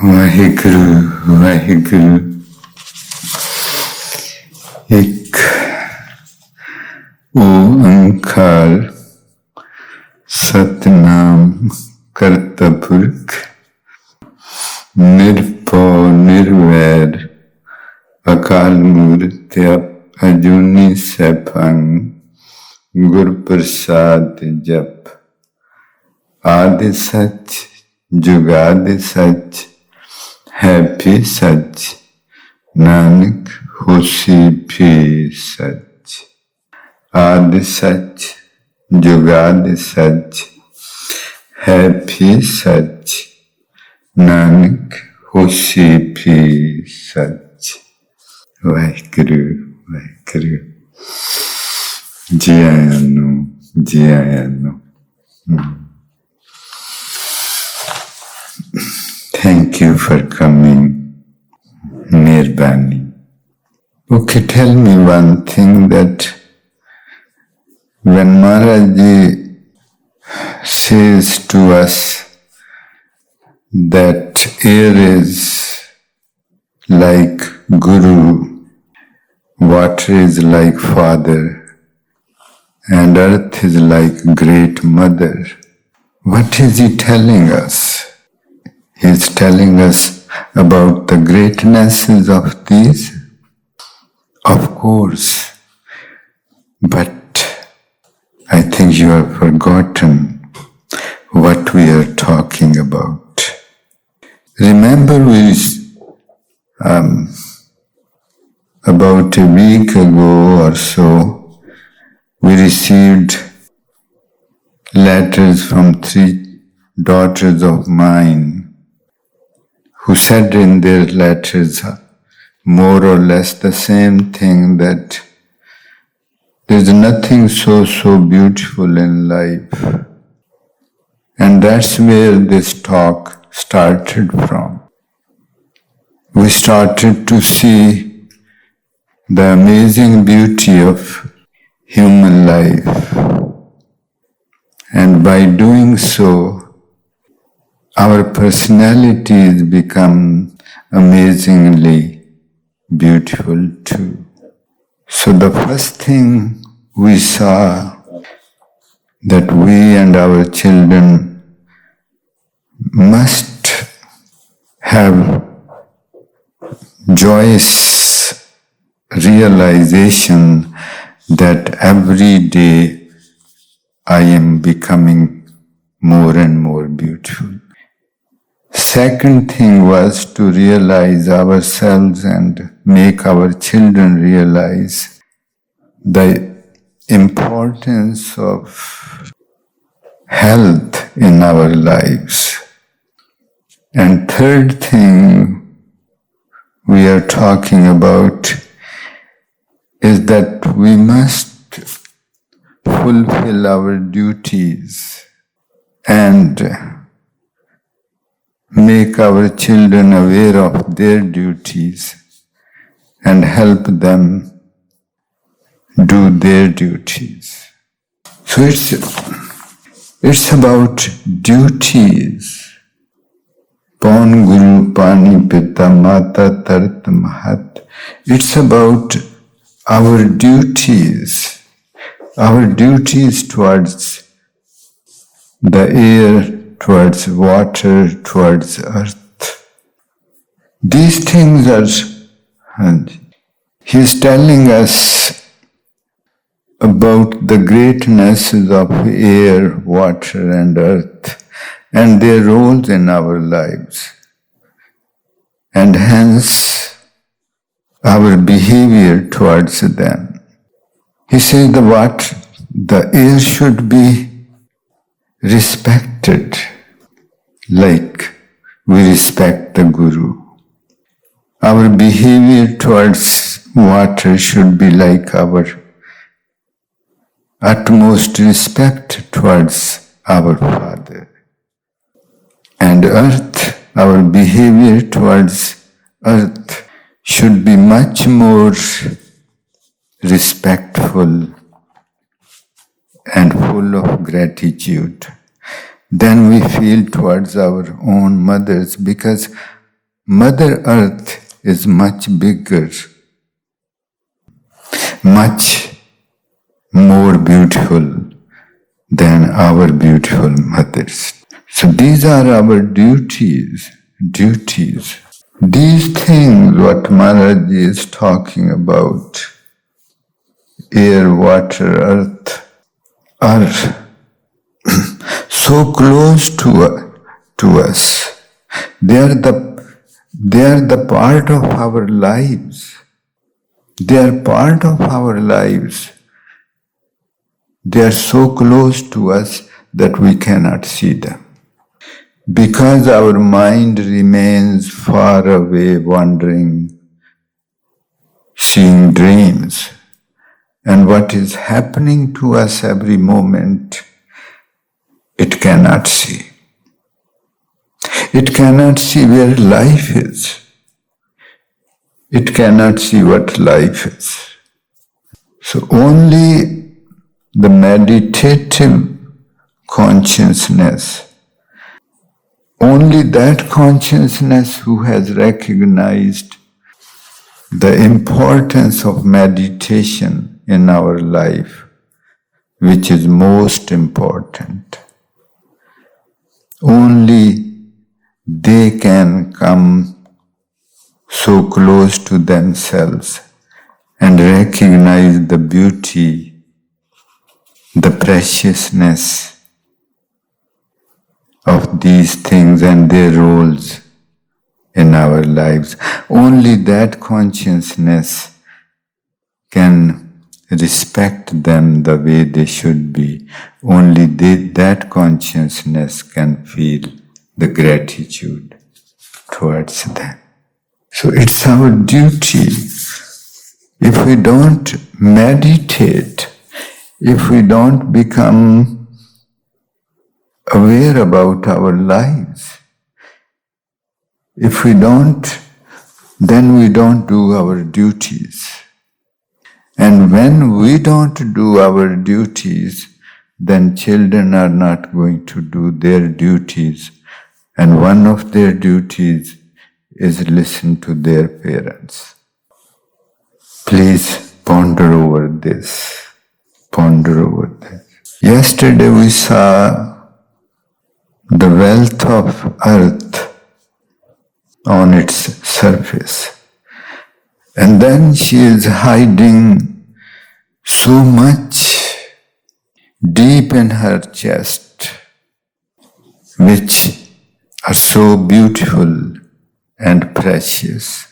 ਵਾਹਿਗੁਰੂ ਵਾਹਿਗੁਰੂ। ਇੱਕ ਓੰਕਾਰ ਸਤਿਨਾਮ ਕਰਤਾ ਪੁਰਖ ਨਿਰਭਉ ਨਿਰਵੈਰ ਅਕਾਲ ਮੂਰਤ ਅਜੂਨੀ ਸੈਭੰ ਗੁਰ ਪ੍ਰਸਾਦ ਜਪ। ਆਦਿ ਸੱਚ ਜੁਗਾਦਿ ਸੱਚ ਹੈ ਵੀ ਸੱਚ, ਨਾਨਕ ਹੋਸੀ ਵੀ ਸੱਚ। ਆਦਿ ਸੱਚ ਜੁਗਾਦਿ ਸੱਚ ਹੈ ਵੀ ਸੱਚ, ਨਾਨਕ ਹੋਸੀ ਵੀ ਸੱਚ। ਵਾਹਿਗੁਰੂ ਵਾਹਿਗੁਰੂ। ਜੀ ਆਇਆਂ ਨੂੰ, ਜੀ ਆਇਆਂ ਨੂੰ। Thank you for coming. Nirbani. Okay, tell me one thing, that when Maharaj Ji says to us that air is like Guru, water is like Father, and earth is like Great Mother, what is he telling us? He is telling us about the greatnesses of these, of course, but I think you have forgotten what we are talking about. Remember, about a week ago or so, we received letters from 3 daughters of mine, who said in their letters more or less the same thing, that there's nothing so beautiful in life. And that's where this talk started from. We started to see the amazing beauty of human life. And by doing so, our personalities become amazingly beautiful too. So the first thing we saw, that we and our children must have joyous realization that every day I am becoming more and more beautiful. Second thing was to realize ourselves and make our children realize the importance of health in our lives. And third thing we are talking about is that we must fulfill our duties and make our children aware of their duties and help them do their duties. So it's about duties. Paun Guru Pani Pita Mata Tart Mahat. It's about our duties towards the air, towards water, towards earth. These things are, he is telling us about the greatnesses of air, water and earth and their roles in our lives, and hence our behavior towards them. He says the air should be respected like we respect the Guru. Our behavior towards water should be like our utmost respect towards our Father. And earth, our behavior towards earth should be much more respectful and full of gratitude than we feel towards our own mothers, because Mother Earth is much bigger, much more beautiful than our beautiful mothers. So these are our duties. These things what Maharaj is talking about, air, water, earth, are so close to us. They are the part of our lives. They are part of our lives. They are so close to us that we cannot see them. Because our mind remains far away, wandering, seeing dreams. And what is happening to us every moment, it cannot see. It cannot see where life is. It cannot see what life is. So only the meditative consciousness, only that consciousness who has recognized the importance of meditation in our life, which is most important, only they can come so close to themselves and recognize the beauty, the preciousness of these things and their roles in our lives. Only that consciousness can respect them the way they should be. Only that consciousness can feel the gratitude towards them. So it's our duty. If we don't meditate, if we don't become aware about our lives, if we don't, then we don't do our duties. And when we don't do our duties, then children are not going to do their duties. And one of their duties is listen to their parents. Please ponder over this. Ponder over this. Yesterday we saw the wealth of earth on its surface. And then she is hiding so much deep in her chest, which are so beautiful and precious,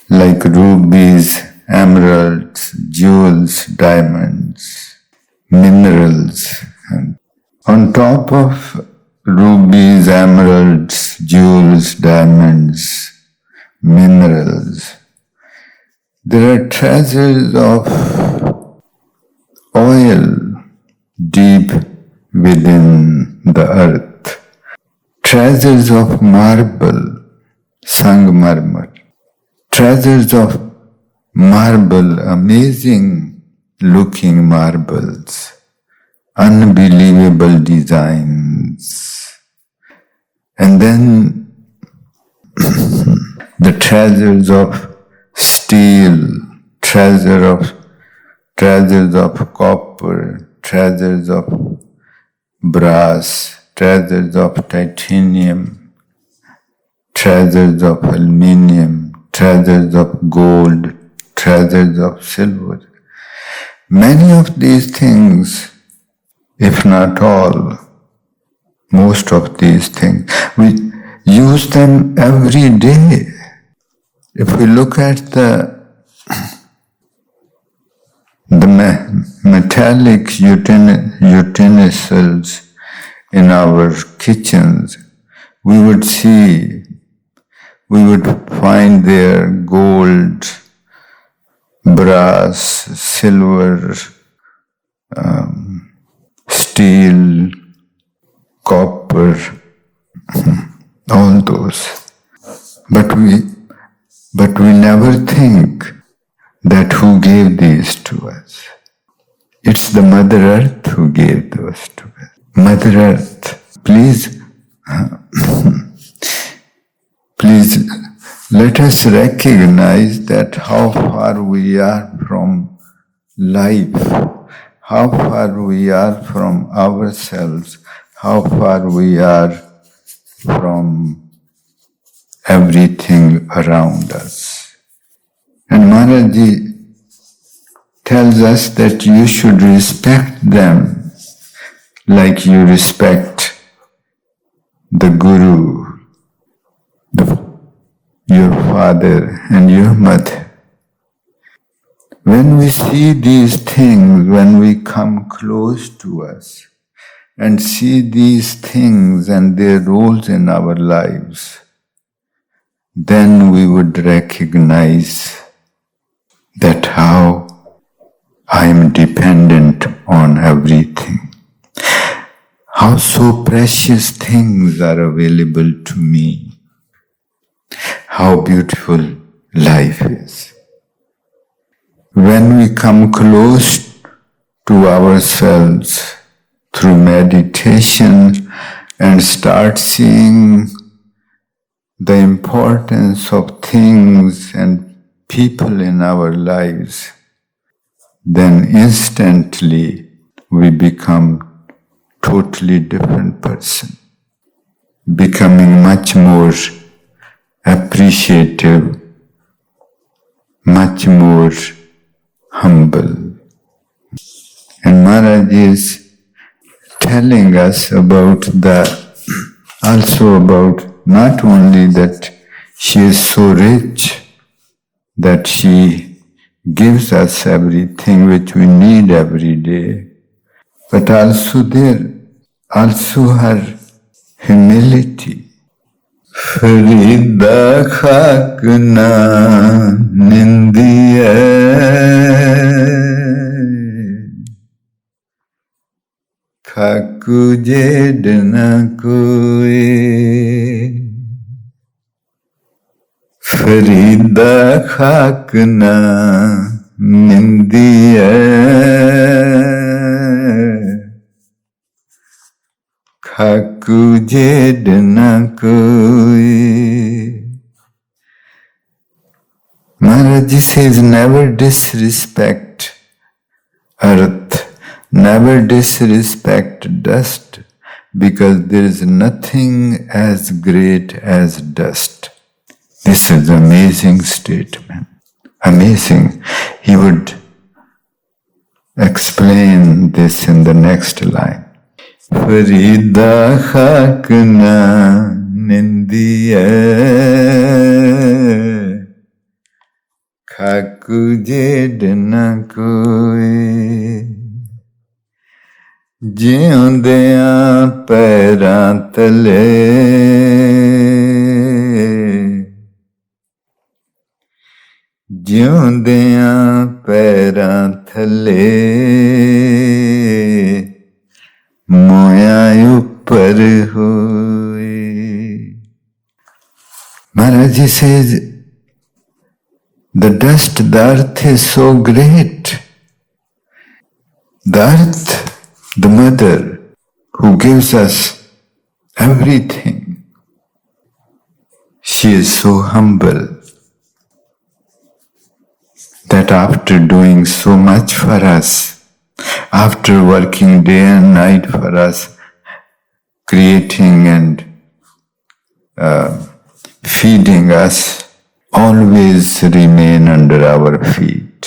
like rubies, emeralds, jewels, diamonds, minerals. And on top of rubies, emeralds, jewels, diamonds, minerals, there are treasures of oil deep within the earth, treasures of marble, Sangmarmar, treasures of marble, amazing looking marbles, unbelievable designs. And then the treasures of steel, treasures of copper, treasures of brass, treasures of titanium, treasures of aluminium, treasures of gold, treasures of silver. Many of these things, if not all, most of these things, we use them every day. If we look at the metallic utensils in our kitchens, we would find there gold, brass, silver, steel, copper, all those. But we never think that who gave these to us. It's the Mother Earth who gave those to us. Mother Earth, please let us recognize that how far we are from life, how far we are from ourselves, how far we are from everything around us. And Maharaji tells us that you should respect them like you respect the Guru, your father and your mother. When we see these things, when we come close to us and see these things and their roles in our lives, then we would recognize that how I am dependent on everything. How so precious things are available to me. How beautiful life is. When we come close to ourselves through meditation and start seeing the importance of things and people in our lives, then instantly we become totally different person, becoming much more appreciative, much more humble. And Maharaj is telling us about also about not only that she is so rich that she gives us everything which we need every day, but also her humility. Farida khak na nindiye, khaku jed na koi. Farida khak na nindiye, khaku jed na koi. Maharaji says, never disrespect earth, never disrespect dust, because there is nothing as great as dust. This is an amazing statement. Amazing. He would explain this in the next line. Farida khak na nindiye, khaku jed na koi. Jiundiਆਂ ਪੈਰਾਂ ਤਲੇ, ਜਿਉਂਦਿਆਂ ਪੈਰਾਂ ਥੱਲੇ, ਮੋਇਆ ਉੱਪਰ ਹੋਏ. Maharaj says, the dust, the earth is so great. The earth, the mother who gives us everything, she is so humble that after doing so much for us, after working day and night for us, creating and feeding us, always remain under our feet.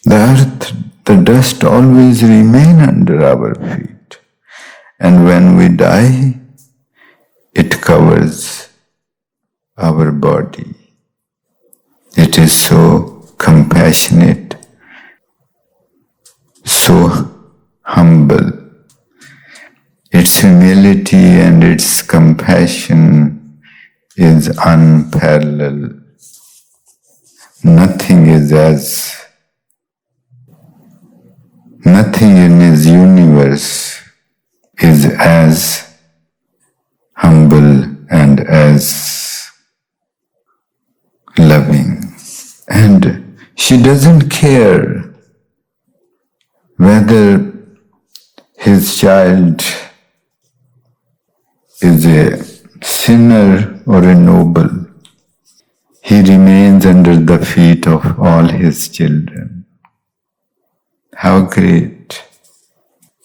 The earth, the dust always remain under our feet. And when we die, it covers our body. It is so compassionate, so humble. Its humility and its compassion is unparalleled. Nothing in his universe is as humble and as loving. And she doesn't care whether his child is a sinner or a noble. He remains under the feet of all his children. How great!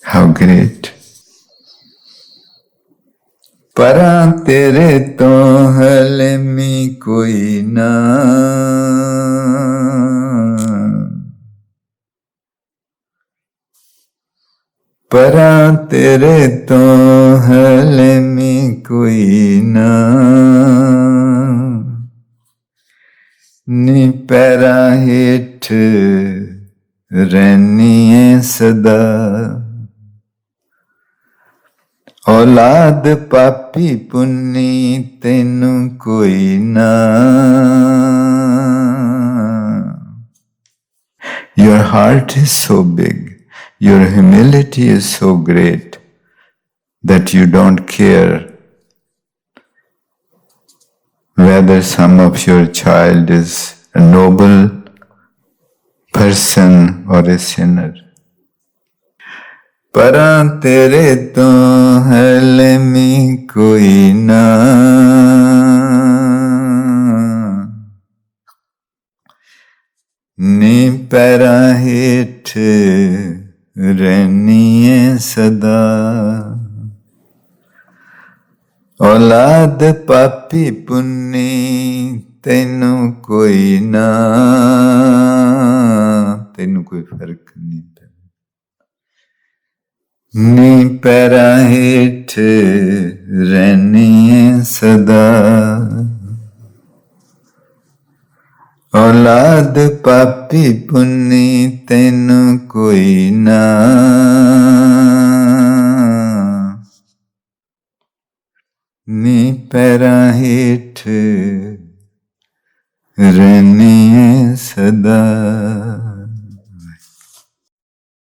How great! परां तेरे तो हलमी कोई ना, परां तेरे तो हलमी कोई ना, नी पैरा हेठ रहनिए सदा, औलाद पापी पुन्नी तेनू कोई ना. Your heart is so big, your humility is so great that you don't care whether some of your child is a noble person or a sinner. परां तेरे तो हलमी कोई ना, नी पैरा हेठ रहनिए सदा, औलाद पापी पुन्नी तेनू कोई ना, तेनू कोई फर्क नहीं, नी पैरा हेठ रहनिए सदा, औलाद पापी पुन्नी तेनू कोई ना, नी पैरा हेठ रहनिए सदा.